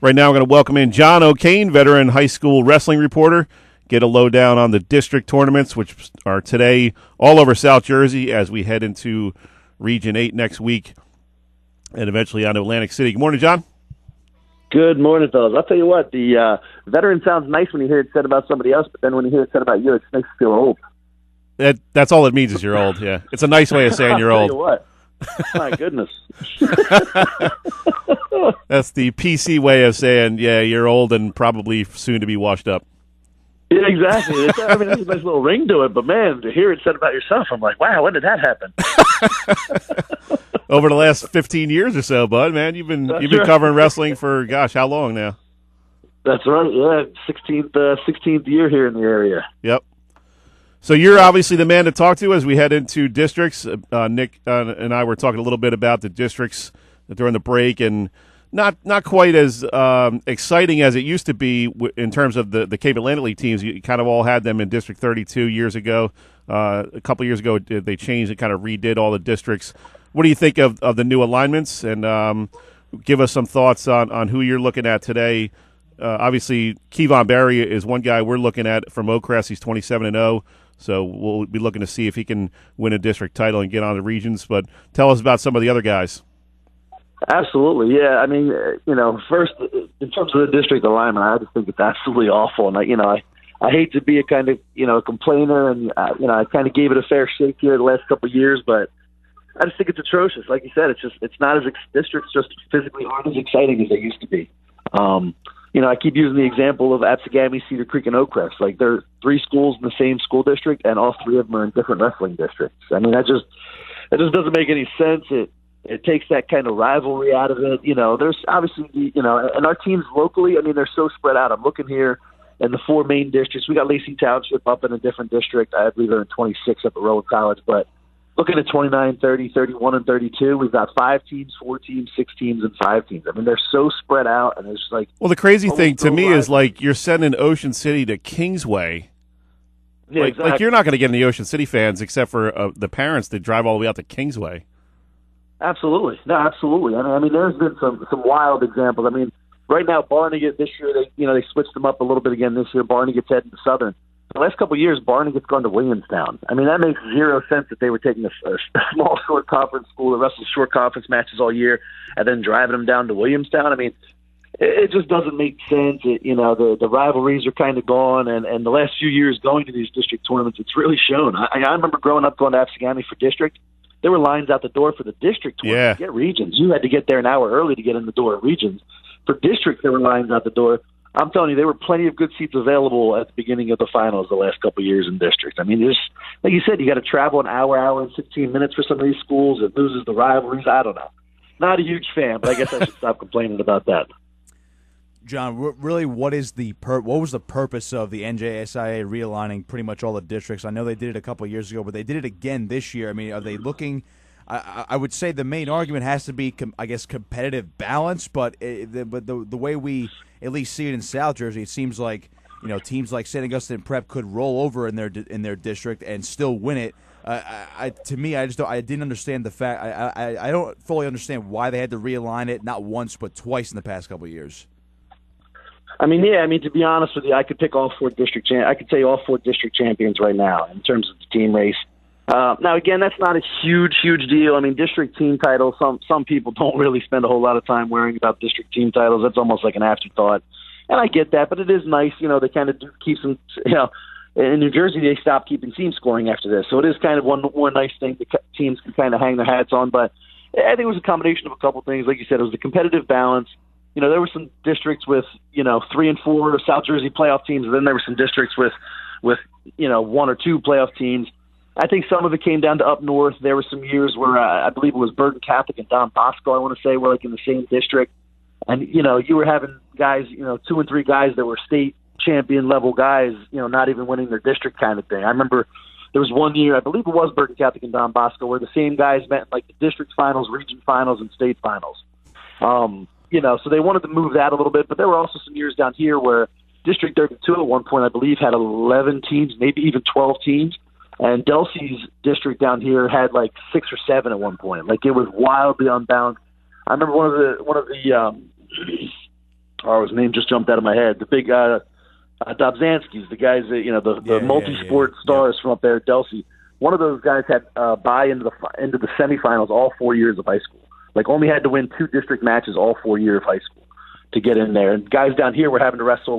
Right now, we're going to welcome in John O'Kane, veteran high school wrestling reporter. Get a lowdown on the district tournaments, which are today all over South Jersey as we head into Region 8 next week and eventually on to Atlantic City. Good morning, John. Good morning, fellas. I'll tell you what, the veteran sounds nice when you hear it said about somebody else, but then when you hear it said about you, it makes you feel old. That's all it means is you're old, yeah. It's a nice way of saying you're old. I'll tell you what. My goodness. That's the PC way of saying, yeah, you're old and probably soon to be washed up. Yeah, exactly. There's a nice little ring to it, but man, to hear it said about yourself, I'm like, wow, when did that happen? Over the last 15 years or so, bud, man, you've been covering wrestling for, gosh, how long now? That's right, yeah, 16th year here in the area. Yep. So you're obviously the man to talk to as we head into districts. Nick and I were talking a little bit about the districts during the break, and not quite as exciting as it used to be in terms of the Cape Atlantic League teams. You kind of all had them in District 32 years ago. A couple of years ago, they changed and kind of redid all the districts. What do you think of the new alignments? And give us some thoughts on who you're looking at today. Obviously, Kevon Barry is one guy we're looking at from Oakcrest. He's 27-0. So we'll be looking to see if he can win a district title and get on the regions. But tell us about some of the other guys. Absolutely, yeah. I mean, first, in terms of the district alignment, I just think it's absolutely awful. And, I hate to be a kind of, complainer, and, I kind of gave it a fair shake here the last couple of years, but I just think it's atrocious. Like you said, it's not as districts just physically aren't as exciting as they used to be. I keep using the example of Absegami, Cedar Creek, and Oakcrest. Like, there are 3 schools in the same school district, and all 3 of them are in different wrestling districts. I mean, that just doesn't make any sense. It takes that kind of rivalry out of it. There's obviously, and our teams locally, I mean, they're so spread out. I'm looking here in the 4 main districts. We got Lacey Township up in a different district. I believe they're in 26 up at Rowan College, but looking at 29, 30, 31, and 32, we've got 5 teams, 4 teams, 6 teams, and 5 teams. I mean, they're so spread out, and it's like... Well, the crazy thing to me is, like, you're sending Ocean City to Kingsway. Yeah, exactly. Like, you're not going to get any Ocean City fans except for the parents that drive all the way out to Kingsway. Absolutely. No, absolutely. I mean, there's been some wild examples. I mean, right now, Barnegat this year, they switched them up a little bit again this year. Barnegat's heading to Southern. The last couple of years, Barnegat's gone to Williamstown. I mean, that makes zero sense that they were taking a small short conference school that wrestles short conference matches all year and then driving them down to Williamstown. I mean, it just doesn't make sense. The rivalries are kind of gone, and the last few years going to these district tournaments, it's really shown. I remember growing up going to Absegami for district. There were lines out the door for the district tournament to get regions. You had to get there an hour early to get in the door at regions. For district, there were lines out the door. I'm telling you, there were plenty of good seats available at the beginning of the finals the last couple of years in district. I mean, like you said, you got to travel an hour and 15 minutes for some of these schools. It loses the rivalries. I don't know. Not a huge fan, but I guess I should stop complaining about that. John, really, what was the purpose of the NJSIA realigning pretty much all the districts? I know they did it a couple of years ago, but they did it again this year. I mean, are they looking? I would say the main argument has to be, competitive balance. But the way we at least see it in South Jersey, it seems like teams like St. Augustine Prep could roll over in their district and still win it. To me, I didn't understand the fact. I don't fully understand why they had to realign it not once but twice in the past couple of years. I mean, to be honest with you, I could pick all 4 district I could tell you all 4 district champions right now in terms of the team race. Now, again, that's not a huge deal. I mean, district team titles, some people don't really spend a whole lot of time worrying about district team titles. That's almost like an afterthought. And I get that, but it is nice, they kind of do keep some, in New Jersey, they stopped keeping team scoring after this. So it is kind of one more nice thing the teams can kind of hang their hats on. But I think it was a combination of a couple things. Like you said, it was the competitive balance. There were some districts with, 3 and 4 South Jersey playoff teams, and then there were some districts with 1 or 2 playoff teams. I think some of it came down to up north. There were some years where I believe it was Bergen Catholic and Don Bosco, I want to say, were like in the same district. And, you were having guys, 2 and 3 guys that were state champion level guys, not even winning their district kind of thing. I remember there was one year, I believe it was Bergen Catholic and Don Bosco, where the same guys met in like the district finals, region finals, and state finals. So they wanted to move that a little bit, but there were also some years down here where District 32 at one point, I believe, had 11 teams, maybe even 12 teams. And Delsey's district down here had like 6 or 7 at one point. Like, it was wildly unbalanced. I remember one of the his name just jumped out of my head. The big Dobzhansky's, the guys that the multi-sport stars from up there at Delsey. One of those guys had bye into the semifinals all 4 years of high school. Like only had to win 2 district matches all 4 years of high school to get in there. And guys down here were having to wrestle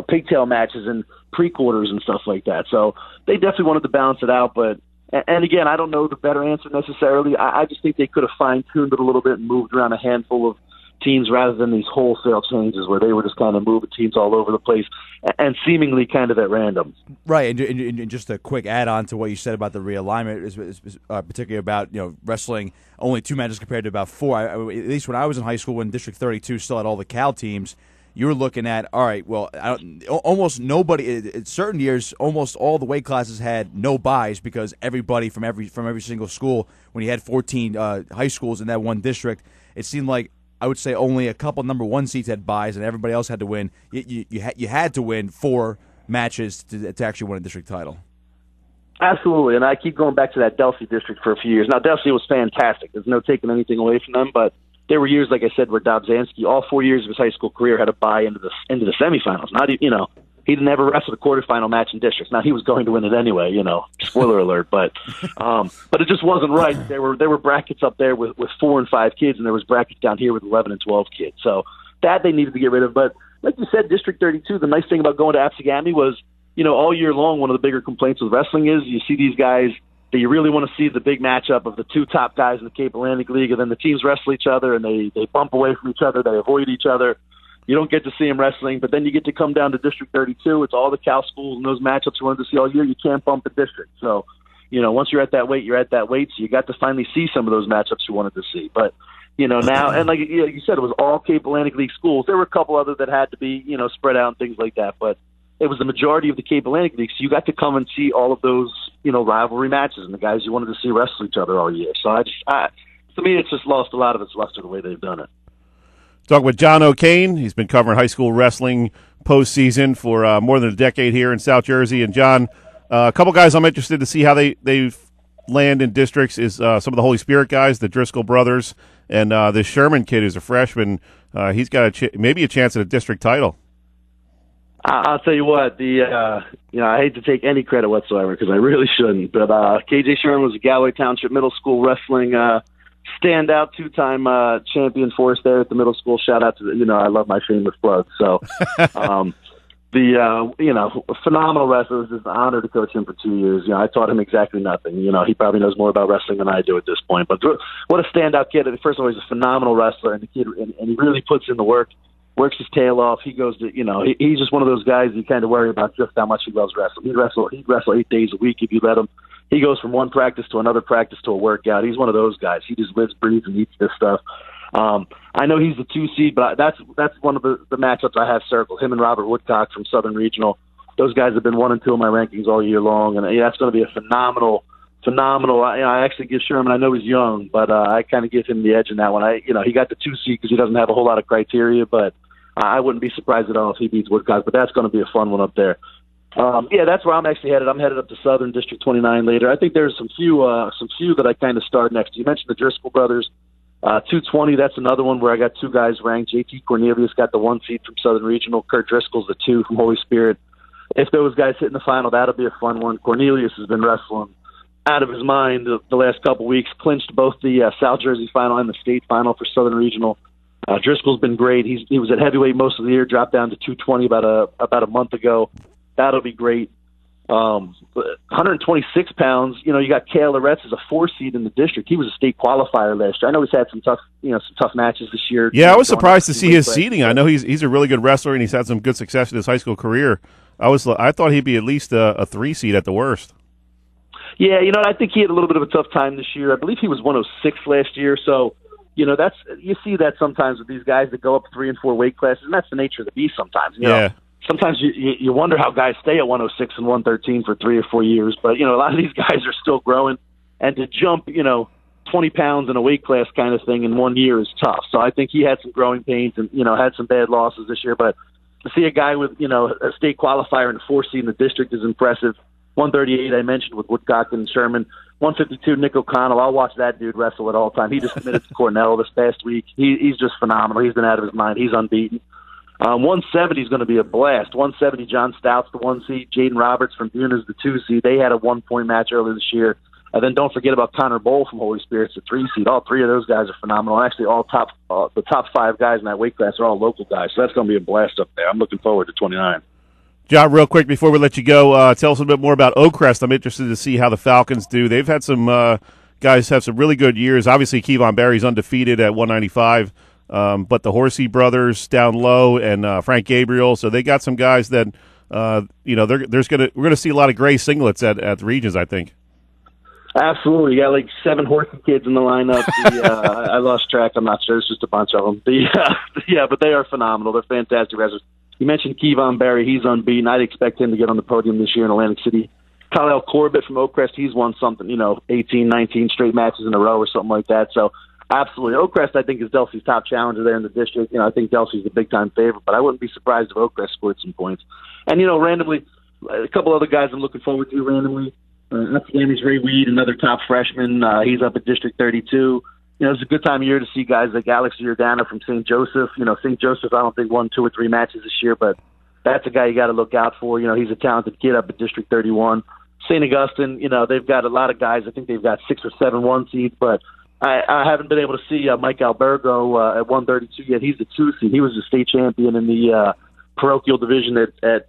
pigtail matches and pre-quarters and stuff like that. So they definitely wanted to balance it out. But and again, I don't know the better answer necessarily. I just think they could have fine-tuned it a little bit and moved around a handful of teams rather than these wholesale changes where they were just kind of moving teams all over the place and seemingly kind of at random. Right, and just a quick add-on to what you said about the realignment, is particularly about wrestling only 2 matches compared to about 4. At least when I was in high school, when District 32 still had all the Cal teams, you were looking at, all right, well, almost nobody, in certain years, almost all the weight classes had no buys because everybody from every single school, when you had 14 high schools in that one district, it seemed like I would say only a couple number 1 seeds had buys, and everybody else had to win. You had to win 4 matches to actually win a district title. Absolutely, and I keep going back to that Delsey district for a few years. Now, Delsey was fantastic. There's no taking anything away from them, but there were years, like I said, where Dobzhansky, all 4 years of his high school career, had a bye into the semifinals. Not he didn't ever wrestle a quarterfinal match in districts. Now he was going to win it anyway. Spoiler alert, but it just wasn't right. There were brackets up there with 4 and 5 kids, and there was brackets down here with 11 and 12 kids. So that they needed to get rid of. But like you said, District 32. The nice thing about going to Absegami was, all year long, one of the bigger complaints with wrestling is you see these guys that you really want to see the big matchup of the 2 top guys in the Cape Atlantic League, and then the teams wrestle each other, and they bump away from each other, they avoid each other. You don't get to see them wrestling, but then you get to come down to District 32. It's all the Cal schools and those matchups you wanted to see all year. You can't bump the district. So, once you're at that weight, you're at that weight, so you got to finally see some of those matchups you wanted to see. But, now, and like you said, it was all Cape Atlantic League schools. There were a couple other that had to be, spread out and things like that, but it was the majority of the Cape Atlantic League, so you got to come and see all of those, rivalry matches and the guys you wanted to see wrestle each other all year. So to me, it's just lost a lot of its luster the way they've done it. Talking with John O'Kane. He's been covering high school wrestling postseason for more than a decade here in South Jersey. And, John, a couple guys I'm interested to see how they land in districts is some of the Holy Spirit guys, the Driscoll brothers, and this Sherman kid who's a freshman. He's got maybe a chance at a district title. I'll tell you what, I hate to take any credit whatsoever because I really shouldn't, but KJ Sherman was a Galway Township Middle School wrestling standout 2-time champion for us there at the middle school. Shout out to I love my shameless plug. So phenomenal wrestler. It was just an honor to coach him for 2 years. I taught him exactly nothing. He probably knows more about wrestling than I do at this point. But what a standout kid! First of all, he's a phenomenal wrestler, and the kid and he really puts in the work. Works his tail off. He goes to, he's just one of those guys you kind of worry about just how much he loves wrestling. He'd wrestle 8 days a week if you let him. He goes from one practice to another practice to a workout. He's one of those guys. He just lives, breathes, and eats this stuff. I know he's the 2 seed, but that's one of the matchups I have circled. Him and Robert Woodcock from Southern Regional. Those guys have been 1 and 2 in my rankings all year long, and that's going to be a phenomenal. I actually give Sherman. I know he's young, but I kind of give him the edge in that one. He got the 2 seed because he doesn't have a whole lot of criteria, but I wouldn't be surprised at all if he beats Woodcock. But that's going to be a fun one up there. That's where I'm actually headed. I'm headed up to Southern District 29 later. I think there's some few that I kind of start next. You mentioned the Driscoll brothers, 220. That's another one where I got 2 guys ranked. JT Cornelius got the 1 seed from Southern Regional. Kurt Driscoll's the 2 from Holy Spirit. If those guys hit in the final, that'll be a fun one. Cornelius has been wrestling out of his mind the last couple weeks. Clinched both the South Jersey final and the state final for Southern Regional. Driscoll's been great. He was at heavyweight most of the year, dropped down to 220 about a month ago. That'll be great. 126 pounds. You got Kale Loretz as a 4 seed in the district. He was a state qualifier last year. I know he's had some tough matches this year. Yeah, I was surprised to see his seeding. I know he's a really good wrestler and he's had some good success in his high school career. I thought he'd be at least a 3 seed at the worst. Yeah, I think he had a little bit of a tough time this year. I believe he was 106 last year. So, you see that sometimes with these guys that go up 3 and 4 weight classes, and that's the nature of the beast sometimes. You know, sometimes you wonder how guys stay at 106 and 113 for 3 or 4 years, but a lot of these guys are still growing, and to jump 20 pounds in a weight class kind of thing in 1 year is tough. So I think he had some growing pains and had some bad losses this year, but to see a guy with a state qualifier and a 4 seed in the district is impressive. 138 I mentioned with Woodcock and Sherman. 152, Nick O'Connell. I'll watch that dude wrestle at all time. He just submitted to Cornell this past week. He's just phenomenal. He's been out of his mind. He's unbeaten. 170 is going to be a blast. 170, John Stout's the 1 seed. Jaden Roberts from Butte is the 2 seed. They had a 1-point match earlier this year. And then don't forget about Connor Bowl from Holy Spirit's the 3 seed. All three of those guys are phenomenal. And actually, the top 5 guys in that weight class are all local guys. So that's going to be a blast up there. I'm looking forward to 29. John, real quick before we let you go, tell us a little bit more about Oakcrest. I'm interested to see how the Falcons do. They've had some guys have some really good years. Obviously, Kevon Barry's undefeated at 195, but the Horsey brothers down low and Frank Gabriel. So they got some guys that we're gonna see a lot of gray singlets at the regions, I think. Absolutely, you got like 7 Horsey kids in the lineup. I lost track. I'm not sure. It's just a bunch of them. But they are phenomenal. They're fantastic wrestlers. You mentioned Kevon Barry. He's unbeaten. I'd expect him to get on the podium this year in Atlantic City. Kyle Corbett from Oakcrest, he's won something, 18, 19 straight matches in a row or something like that. So, absolutely. Oakcrest, I think, is Delsey's top challenger there in the district. I think Delsey's the big-time favorite, but I wouldn't be surprised if Oakcrest scored some points. And, randomly, a couple other guys I'm looking forward to randomly. Afghani's Ray Weed, another top freshman. He's up at District 32. It's a good time of year to see guys like Alex Giordano from St. Joseph. St. Joseph, I don't think won 2 or 3 matches this year, but that's a guy you got to look out for. He's a talented kid up at District 31. St. Augustine, they've got a lot of guys. I think they've got 6 or 7 1 seeds, but I haven't been able to see Mike Albergo at 132 yet. He's the 2 seed. He was the state champion in the parochial division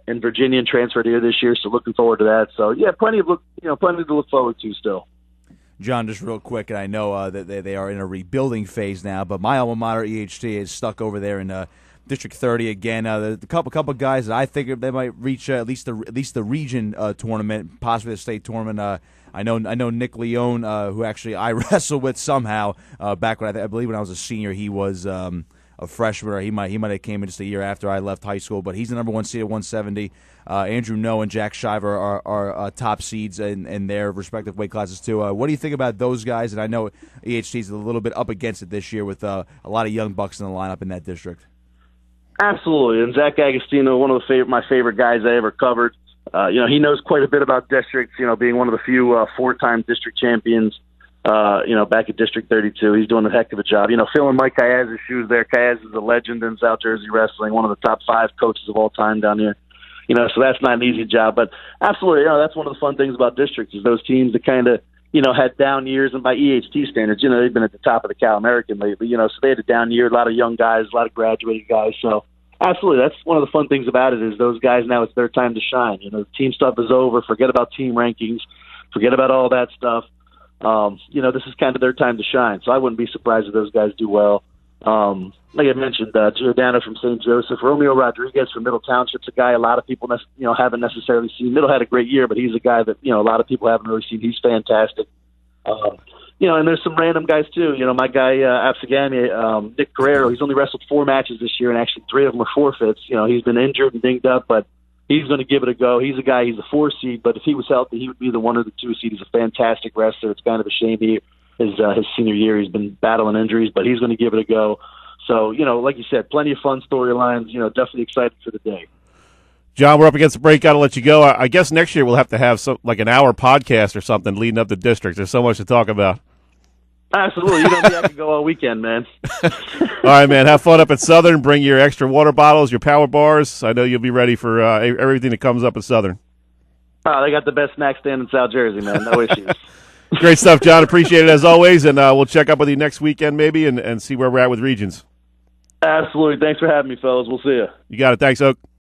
in Virginia and transferred here this year, so looking forward to that. So, plenty to look forward to still. John, just real quick, and I know that they are in a rebuilding phase now, but my alma mater, EHT, is stuck over there in District 30 again. The couple guys that I think they might reach at least the region tournament, possibly the state tournament. I know Nick Leone, who actually I wrestled with somehow back when I believe when I was a senior. He was a freshman, or he might have came in just a year after I left high school. But he's the number 1 seed at 170. Andrew No and Jack Shiver are top seeds in their respective weight classes too. What do you think about those guys? And I know EHT is a little bit up against it this year with a lot of young bucks in the lineup in that district. Absolutely, and Zach Agostino, one of my favorite guys I ever covered. He knows quite a bit about districts. Being one of the few 4-time district champions. Back at District 32, he's doing a heck of a job. Filling Mike Kayaz's shoes there. Kayaz is a legend in South Jersey wrestling, one of the top 5 coaches of all time down here. So that's not an easy job, but absolutely, that's one of the fun things about districts is those teams that kind of, had down years, and by EHT standards, they've been at the top of the Cal American lately, so they had a down year, a lot of young guys, a lot of graduated guys, so absolutely, that's one of the fun things about it is those guys now, it's their time to shine. The team stuff is over, forget about team rankings, forget about all that stuff. This is kind of their time to shine, so I wouldn't be surprised if those guys do well. Like I mentioned, Giordano from St. Joseph, Romeo Rodriguez from Middle Township's a guy a lot of people haven't necessarily seen. Middle had a great year, but he's a guy that a lot of people haven't really seen. He's fantastic. And there's some random guys too. My guy Afsagami, Nick Guerrero, he's only wrestled 4 matches this year, and actually 3 of them were forfeits. He's been injured and dinged up, but he's going to give it a go. He's a guy, he's a 4 seed, but if he was healthy, he would be the 1 or the 2 seed. He's a fantastic wrestler. It's kind of a shame his senior year he's been battling injuries, but he's going to give it a go. So, like you said, plenty of fun storylines, definitely excited for the day. John, we're up against the break. Got to let you go. I guess next year we'll have to have an hour podcast or something leading up to districts. There's so much to talk about. Absolutely. I can go all weekend, man. All right, man. Have fun up at Southern. Bring your extra water bottles, your power bars. I know you'll be ready for everything that comes up at Southern. Oh, they got the best snack stand in South Jersey, man. No issues. Great stuff, John. Appreciate it as always, and we'll check up with you next weekend maybe and see where we're at with regions. Absolutely. Thanks for having me, fellas. We'll see you. You got it. Thanks, Oak.